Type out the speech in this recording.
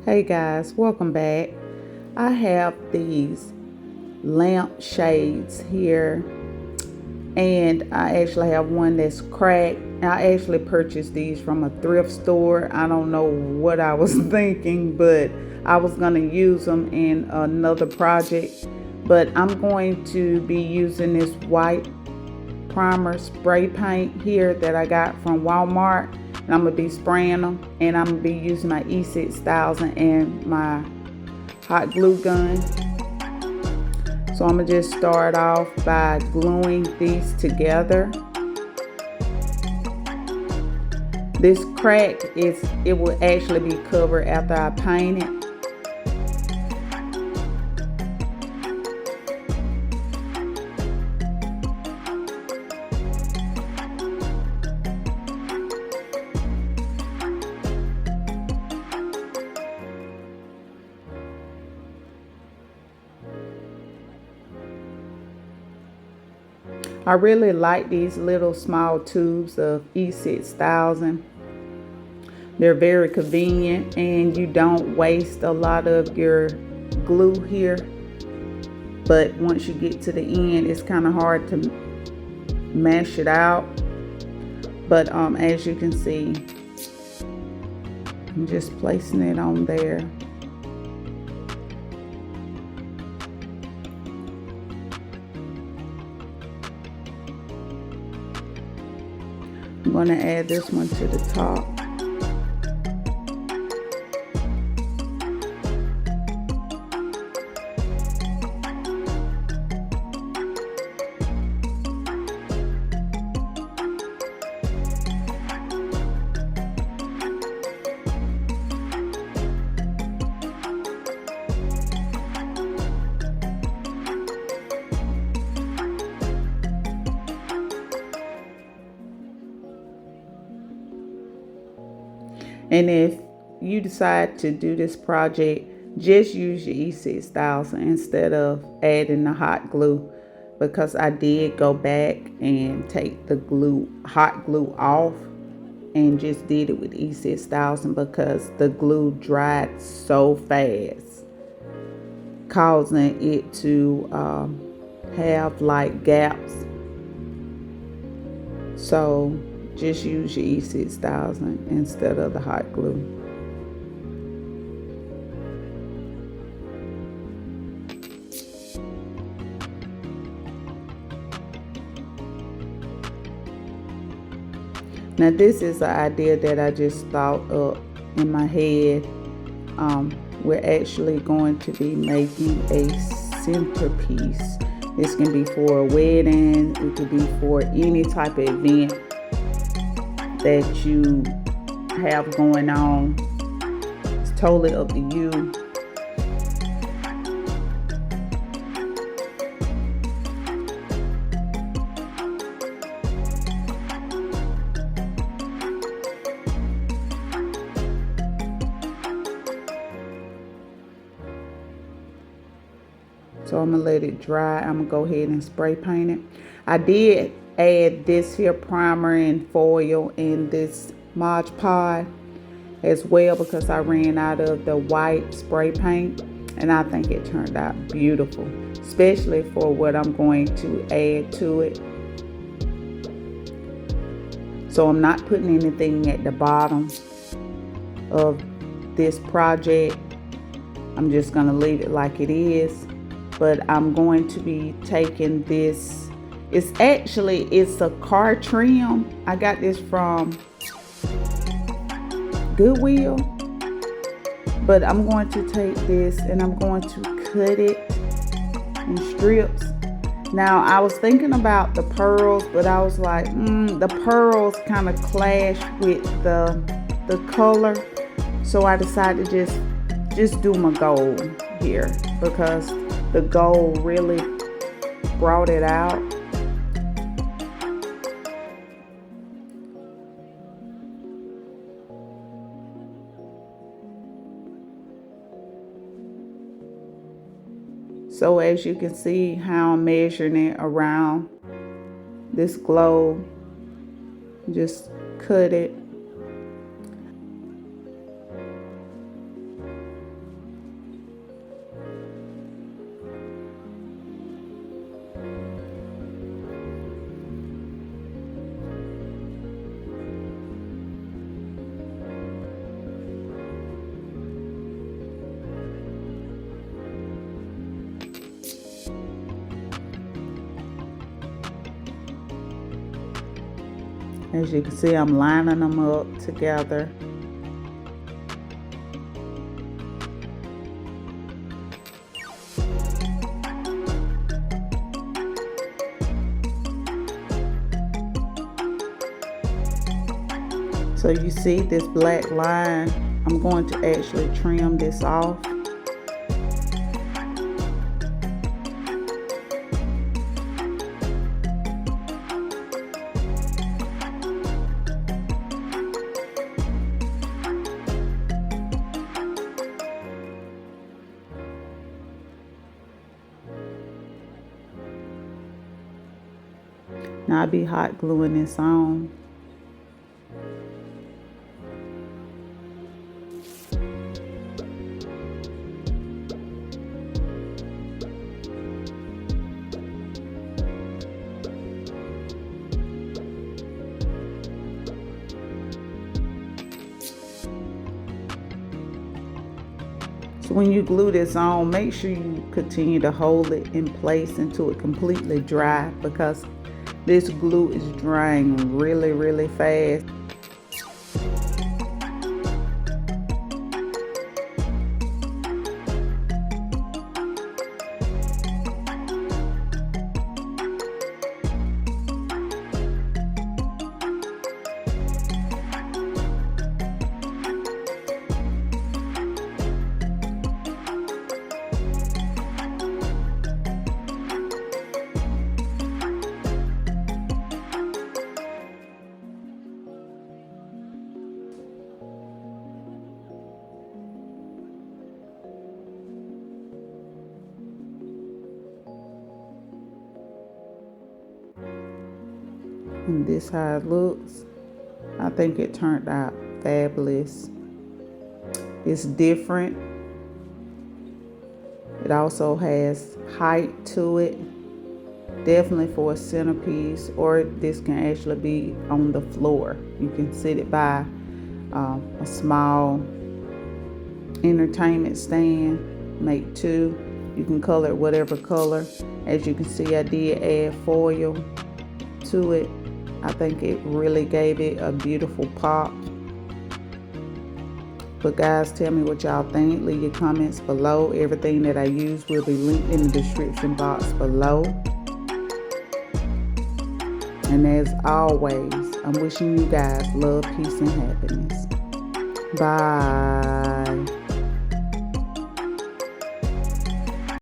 Hey guys, welcome back. I have these lamp shades here, and I actually have one that's cracked. I actually purchased these from a thrift store. I don't know what I was thinking, but I was going to use them in another project. But I'm going to be using this white primer spray paint here that I got from Walmart, and I'm gonna be spraying them, and I'm gonna be using my E6000 and my hot glue gun. So I'm gonna just start off by gluing these together. This crack it will actually be covered after I paint it. I really like these little small tubes of E6000. They're very convenient, and you don't waste a lot of your glue here. But once you get to the end, it's kind of hard to mash it out. But as you can see, I'm just placing it on there. I'm going to add this one to the top. And if you decide to do this project, just use your E6000 instead of adding the hot glue, because I did go back and take the hot glue off, and just did it with E6000 because the glue dried so fast, causing it to have like gaps. So just use your E6000 instead of the hot glue. Now this is an idea that I just thought up in my head. We're actually going to be making a centerpiece. This can be for a wedding, it could be for any type of event that you have going on. It's totally up to you. So I'm gonna let it dry. I'm gonna go ahead and spray paint it. I did add this here primer and foil in this Mod Podge as well, because I ran out of the white spray paint, and I think it turned out beautiful, especially for what I'm going to add to it. So I'm not putting anything at the bottom of this project. I'm just gonna leave it like it is. But I'm going to be taking this. It's a car trim. I got this from Goodwill. But I'm going to take this and I'm going to cut it in strips. Now I was thinking about the pearls, but I was like, the pearls kind of clash with the color. So I decided to just do my gold here, because the gold really brought it out. So as you can see how I'm measuring it around this globe, just cut it. As you can see, I'm lining them up together. So you see this black line, I'm going to actually trim this off. Now I'll be hot gluing this on. So when you glue this on, make sure you continue to hold it in place until it completely dry, because this glue is drying really, really fast. And this how it looks. I think it turned out fabulous. It's different. It also has height to it. Definitely for a centerpiece, or this can actually be on the floor. You can sit it by a small entertainment stand. Make two. You can color it whatever color. As you can see, I did add foil to it. I think it really gave it a beautiful pop. But guys, tell me what y'all think. Leave your comments below. Everything that I use will be linked in the description box below. And as always, I'm wishing you guys love, peace, and happiness. Bye.